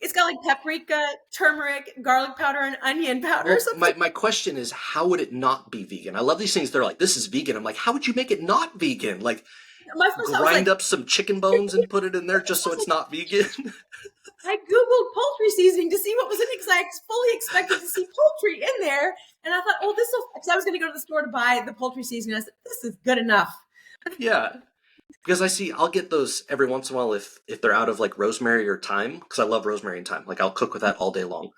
it's got like paprika, turmeric, garlic powder, and onion powder. Well, Or something. my question is, how would it not be vegan? I love these things. They're like, this is vegan. I'm like, how would you make it not vegan? Like, My first thought was grind like, up some chicken bones and put it in there just so it's not vegan? I Googled poultry seasoning to see what was in it because I fully expected to see poultry in there. And I thought, oh, because I was going to go to the store to buy the poultry seasoning. I said, this is good enough. Yeah. Because I'll get those every once in a while if they're out of like rosemary or thyme, because I love rosemary and thyme. Like I'll cook with that all day long.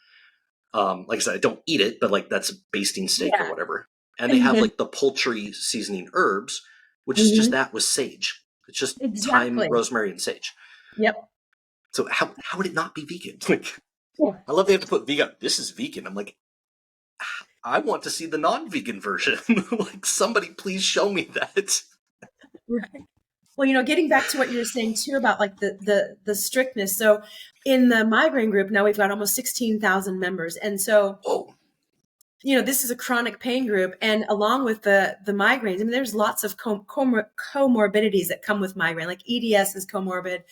Like I said, I don't eat it, but like that's basting steak or whatever. And they have like the poultry seasoning herbs, which is just that with sage. It's just thyme, rosemary, and sage. Yep. So how would it not be vegan? Like, I love they have to put vegan. This is vegan. I'm like, I want to see the non-vegan version. Like, somebody please show me that. Right. Well, getting back to what you were saying too about like the strictness. So in the migraine group, now we've got almost 16,000 members. And so, this is a chronic pain group. And along with the migraines, I mean, there's lots of comorbidities that come with migraine, like EDS is comorbid.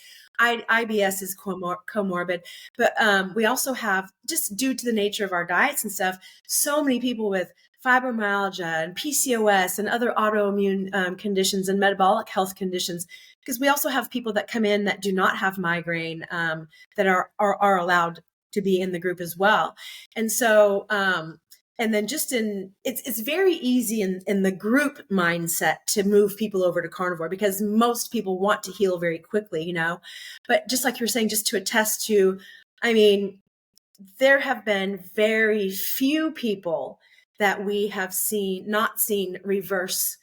IBS is comorbid, but we also have, just due to the nature of our diets and stuff, so many people with fibromyalgia and PCOS and other autoimmune conditions and metabolic health conditions, because we also have people that come in that do not have migraine that are allowed to be in the group as well. And so, and then it's very easy in the group mindset to move people over to carnivore because most people want to heal very quickly, but just like you were saying, just to attest to, I mean, there have been very few people that we have not seen reverse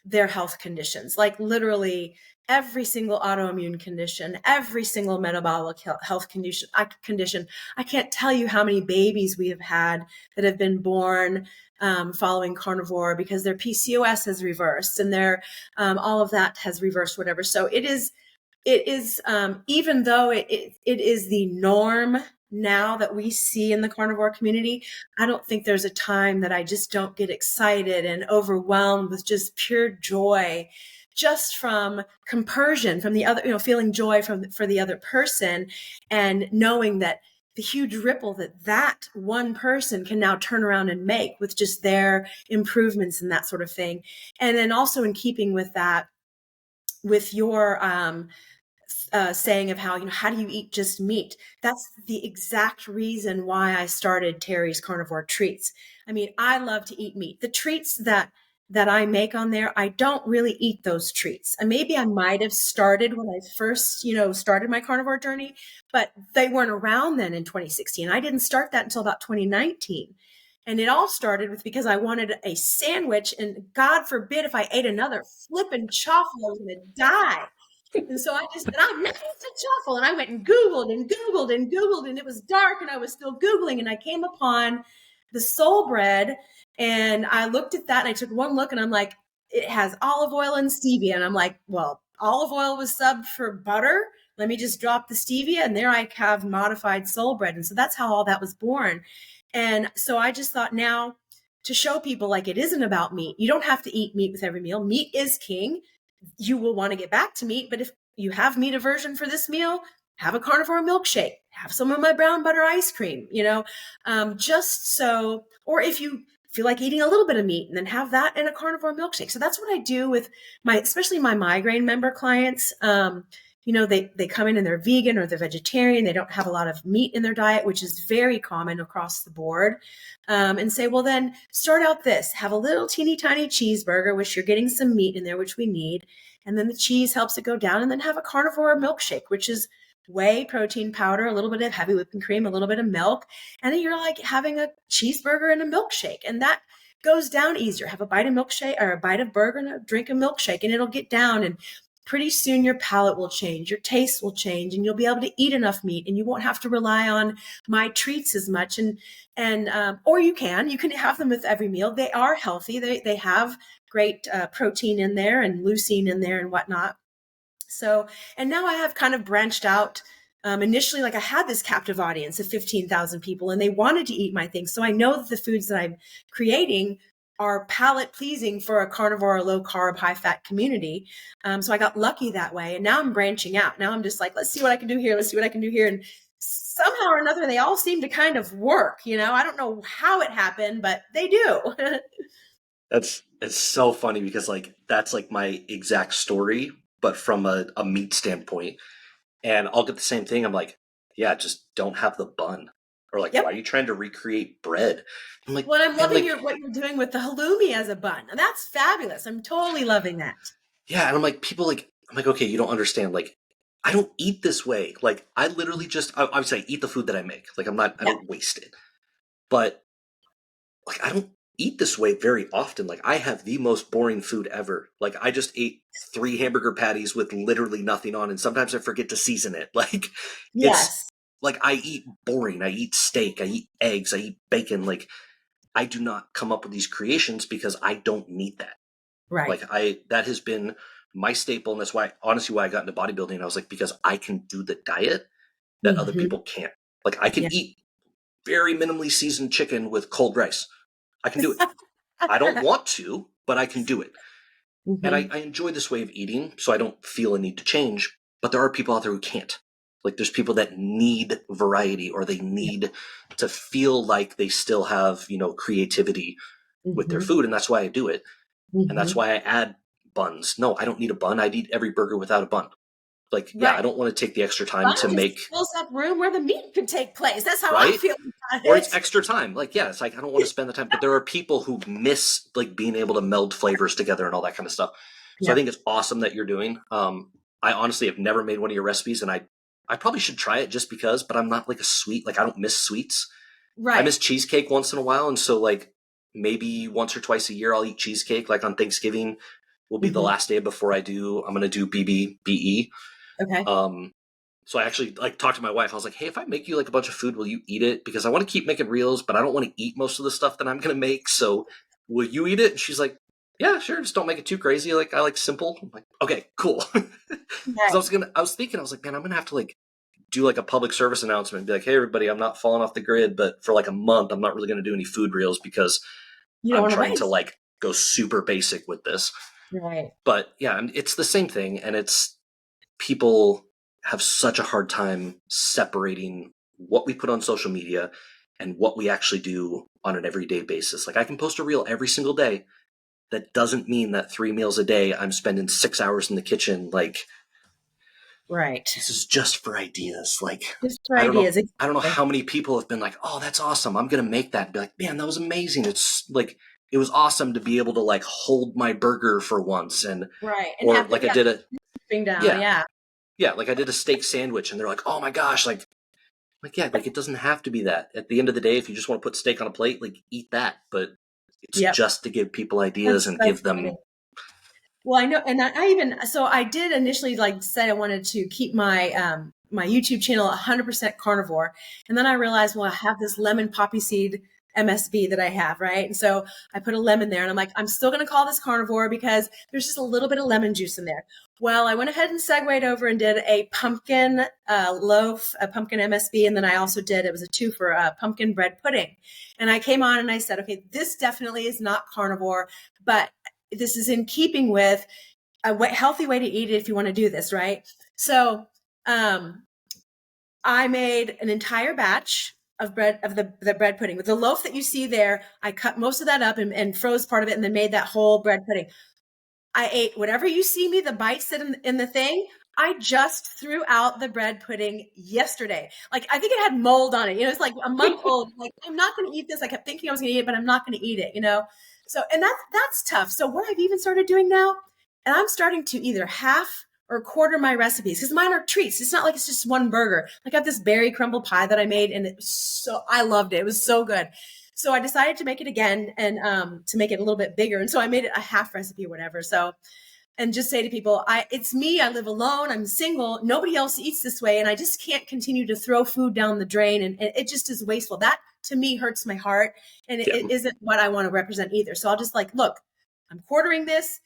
their health conditions, like literally every single autoimmune condition, every single metabolic health condition. I can't tell you how many babies we have had that have been born following carnivore because their PCOS has reversed and their all of that has reversed, whatever. So it is even though it is the norm now that we see in the carnivore community, I don't think there's a time that I just don't get excited and overwhelmed with just pure joy, just from compersion, from the other, feeling joy for the other person and knowing that the huge ripple that one person can now turn around and make with just their improvements and that sort of thing. And then also in keeping with that, with your saying of how do you eat just meat? That's the exact reason why I started Terri's Carnivore Treats. I mean, I love to eat meat. The treats that I make on there, I don't really eat those treats. And maybe I might have started when I first, started my carnivore journey, but they weren't around then in 2016. I didn't start that until about 2019. And it all started because I wanted a sandwich, and God forbid if I ate another flippin' chaffle, I was going to die. And so I'm not a chaffle. And I went and Googled and Googled and Googled, and it was dark and I was still Googling, and I came upon the soul bread, and I looked at that and I took one look and I'm like, it has olive oil and stevia. And I'm like, well, olive oil was subbed for butter. Let me just drop the stevia, and there I have modified soul bread. And so that's how all that was born. And so I just thought, now to show people, like, it isn't about meat. You don't have to eat meat with every meal. Meat is king. You will want to get back to meat, but if you have meat aversion for this meal, have a carnivore milkshake, have some of my brown butter ice cream, just so, or if you feel like eating a little bit of meat, and then have that in a carnivore milkshake. So that's what I do with especially my migraine member clients. They come in and they're vegan or they're vegetarian. They don't have a lot of meat in their diet, which is very common across the board. And say, well, then start out have a little teeny tiny cheeseburger, which you're getting some meat in there, which we need. And then the cheese helps it go down, and then have a carnivore milkshake, which is whey protein powder, a little bit of heavy whipping cream, a little bit of milk. And then you're like having a cheeseburger and a milkshake, and that goes down easier. Have a bite of milkshake or a bite of burger and a drink of milkshake, and it'll get down. And pretty soon your palate will change, your taste will change, and you'll be able to eat enough meat, and you won't have to rely on my treats as much. Or you can have them with every meal. They are healthy. They have great protein in there and leucine in there and whatnot. So, and now I have kind of branched out. Initially, like I had this captive audience of 15,000 people, and they wanted to eat my things. So I know that the foods that I'm creating are palate pleasing for a carnivore or low carb, high fat community. So I got lucky that way. And now I'm branching out. Now I'm just like, let's see what I can do here. Let's see what I can do here. And somehow or another, they all seem to kind of work. I don't know how it happened, but they do. It's so funny because like that's like my exact story, but from a meat standpoint. And I'll get the same thing. I'm like, yeah, just don't have the bun. Or like, Yep. why are you trying to recreate bread? I'm like, Well, I'm loving like, what you're doing with the halloumi as a bun. That's fabulous. I'm totally loving that. yeah. And I'm like, people like, I'm like, okay, you don't understand. Like, I don't eat this way. Like, I literally just, obviously I eat the food that I make. Like, I Yeah. don't waste it. But like, I don't eat this way very often. Like, I have the most boring food ever. Like, I just ate 3 hamburger patties with literally nothing on. And sometimes I forget to season it. Like, it's Yes. like, I eat boring. I eat steak. I eat eggs. I eat bacon. Like, I do not come up with these creations because I don't need that. Right. Like that has been my staple. And that's why, honestly, why I got into bodybuilding. I was like, because I can do the diet that other Mm-hmm. people can't. Like I can Yeah. eat very minimally seasoned chicken with cold rice. I can do it. I don't want to, but I can do it. And Mm-hmm. I enjoy this way of eating, so I don't feel a need to change. But there are people out there who can't. Like there's people that need variety or they Yeah. need to feel like they still have, creativity with their Mm-hmm. food. And that's why I do it. And that's Mm-hmm. why I add buns. No, I don't need a bun. I'd eat every burger without a bun. Like, yeah, Right. I don't want to take the extra time Fun to just make, fills up room where the meat could take place. That's how I right? feel about Or it's it. extra time. Like, yeah, it's like I don't want to spend the time. But there are people who miss like being able to meld flavors together and all that kind of stuff. So I Yeah. think it's awesome that you're doing. I honestly have never made one of your recipes, and I probably should try it just because. But I'm not like a sweet. Like I don't miss sweets. I Right. miss cheesecake once in a while, and so like maybe once or twice a year I'll eat cheesecake. Like on Thanksgiving will be the Mm-hmm. last day before I'm gonna do BBBE. Okay. So I actually like talked to my wife. I was like, hey, if I make you like a bunch of food, will you eat it? Because I want to keep making reels, but I don't want to eat most of the stuff that I'm gonna make. So will you eat it? And she's like, yeah, sure. Just don't make it too crazy. Like I like simple. I'm like, okay, cool. Because Right. I was thinking, I was like, man, I'm gonna have to like do like a public service announcement and be like, hey, everybody, I'm not falling off the grid, but for like a month, I'm not really gonna do any food reels because You don't I'm want to trying to waste. like go super basic with this. Right. But yeah, it's the same thing, and it's people have such a hard time separating what we put on social media and what we actually do on an everyday basis. Like I can post a reel every single day. That doesn't mean that 3 meals a day I'm spending 6 hours in the kitchen. Like Right. this is just for ideas. Like Just for ideas. I don't know Exactly. how many people have been like, oh, that's awesome. I'm gonna make that. And be like, man, that was amazing. It's like it was awesome to be able to like hold my burger for once and Right. And or have the, like I yeah, did a bring down. yeah, Yeah. yeah, like I did a steak sandwich and they're like, oh my gosh, like yeah, like it doesn't have to be that. At the end of the day, if you just want to put steak on a plate, like eat that. But it's Yep. just to give people ideas and That's give funny. them Well, I know, and I even so I did initially like say I wanted to keep my my YouTube channel 100% carnivore, and then I realized, well, I have this lemon poppy seed MSB that I have, right? And so I put a lemon there, and I'm like, I'm still going to call this carnivore because there's just a little bit of lemon juice in there. Well, I went ahead and segued over and did a pumpkin loaf, a pumpkin MSB, and then I also did, it was a two for pumpkin bread pudding. And I came on and I said, okay, this definitely is not carnivore, but this is in keeping with a healthy way to eat it if you want to do this, right? So I made an entire batch of bread, of the bread pudding. With the loaf that you see there, I cut most of that up and froze part of it and then made that whole bread pudding. I ate whatever you see me, the bites that in the thing. I just threw out the bread pudding yesterday. Like I think it had mold on it. It's like a month old. Like I'm not going to eat this. I kept thinking I was going to eat it, but I'm not going to eat it. So, and that's tough. So what I've even started doing now, and I'm starting to either half or quarter my recipes because mine are treats. It's not like it's just one burger. Like I got this berry crumble pie that I made, and I loved it. It was so good. So I decided to make it again and to make it a little bit bigger. And so I made it a half recipe or whatever. So and just say to people, it's me, I live alone, I'm single, nobody else eats this way, and I just can't continue to throw food down the drain, and it just is wasteful. That to me hurts my heart, and it isn't what I want to represent either. So I'll just like, look, I'm quartering this,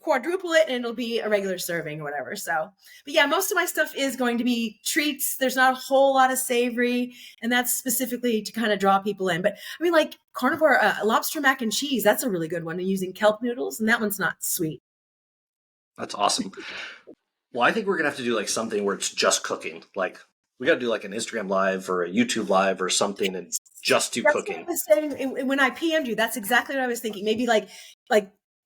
quadruple it, and it'll be a regular serving or whatever. So, but yeah, most of my stuff is going to be treats. There's not a whole lot of savory, and that's specifically to kind of draw people in. But I mean, like carnivore lobster mac and cheese, that's a really good one. I'm using kelp noodles, and that one's not sweet. That's awesome. Well, I think we're gonna have to do like something where it's just cooking. Like we got to do like an Instagram live or a YouTube live or something, and just do cooking. What I was saying when I PM'd you. That's exactly what I was thinking. Maybe like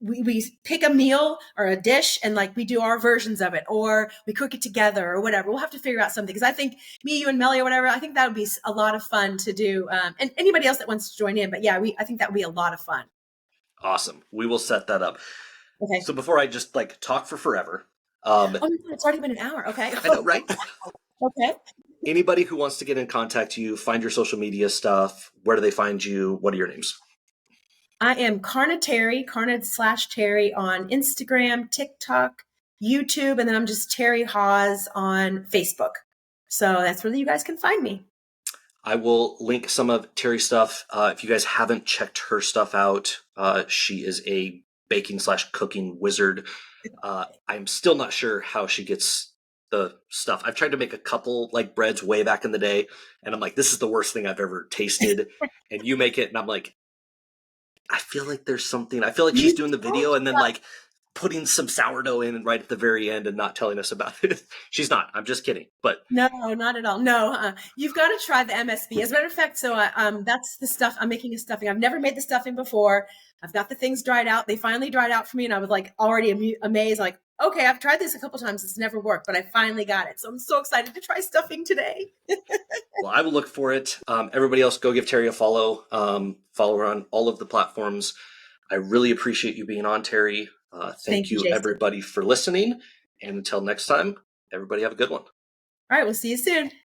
we pick a meal or a dish and like we do our versions of it, or we cook it together or whatever. We'll have to figure out something, because I think me, you, and Melly or whatever, I think that would be a lot of fun to do. And anybody else that wants to join in. But yeah, I think that would be a lot of fun. Awesome. We will set that up. Okay. So before I just like talk for forever. Oh my God, it's already been an hour. Okay. I know, right? Okay. Anybody who wants to get in contact with you, find your social media stuff, where do they find you? What are your names? I am Carna/Terri on Instagram, TikTok, YouTube, and then I'm just Terri Haas on Facebook. So that's where you guys can find me. I will link some of Terri's stuff. If you guys haven't checked her stuff out, she is a baking/cooking wizard. I'm still not sure how she gets the stuff. I've tried to make a couple like breads way back in the day, and I'm like, this is the worst thing I've ever tasted. And you make it, and I'm like, I feel like there's something. I feel like she's doing the video and then like putting some sourdough in right at the very end and not telling us about it. She's not. I'm just kidding. But no, not at all. No, you've got to try the MSB. As a matter of fact, so that's the stuff. I'm making a stuffing. I've never made the stuffing before. I've got the things dried out. They finally dried out for me, and I was like already amazed. Like, okay, I've tried this a couple times. It's never worked, but I finally got it. So I'm so excited to try stuffing today. Well, I will look for it. Everybody else, go give Terri a follow. Follow her on all of the platforms. I really appreciate you being on, Terri. Thank you, everybody, for listening. And until next time, everybody have a good one. All right, we'll see you soon.